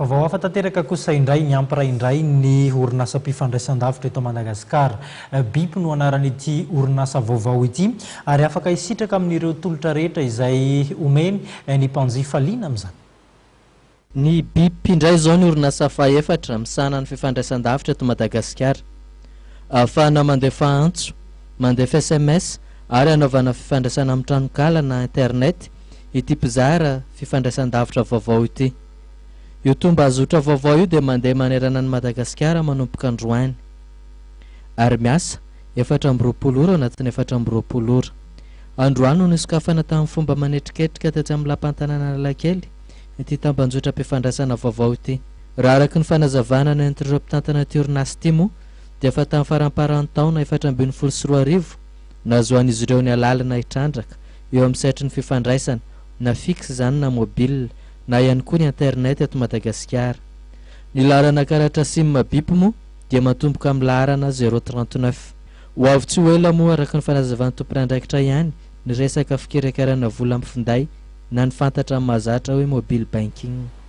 Vaovao hafa tanteraka kosa indray Niampy iray indray ny orinasam-pifandraisan-davitra eto Madagasikara. Biby no anaran'ity orinasa vaovao ity ary afaka hisitraka amin'ireo tolotra rehetra izay omeny ny mpanjifa liana amin'izany. Ny biby mpindray zao ny orinasa faefatra misahana ny fifandraisan-davitra eto Madagasikara. Ahafahana mandefa antso, mandefa SMS ary anaovana fifandraisana amin'ny tranokala na internet ity mpizara fifandraisan-davitra vaovao ity. Io tomba azotra vaovao io dia mandeha manerana ny Madagasikara manomboka androany. Ary miasa 420 ora anatin'ny 420 ora. Androany no nisokafana tamin'ny fomba manetriketrika tetsy amin'ny lapan-tanàna Analakely ity tambanjotra mpifandraisana vaovao ity. Raha araky ny fanazavana ny entr'ireo mpitantana ity orinasa ity moa dia efa tamin'ny faramparany taona 2024 nahazoan'izy ireo ny alalana hitrandraka eo amin'ny sehatry ny fifandraisana na fixe zany na mobile na ihany koa ny internet eto Madagasikara. Ny laharana karatra sim biby moa dia matomboka amin'ny laharana 039. Ho avy tsy ho ela moa araka ny fanazavan'ny tompon'andraikitra ihany ny resaka fikarakarana vola amin'ny finday na ny fantatra amin'ny mahazatra hoe mobile banking.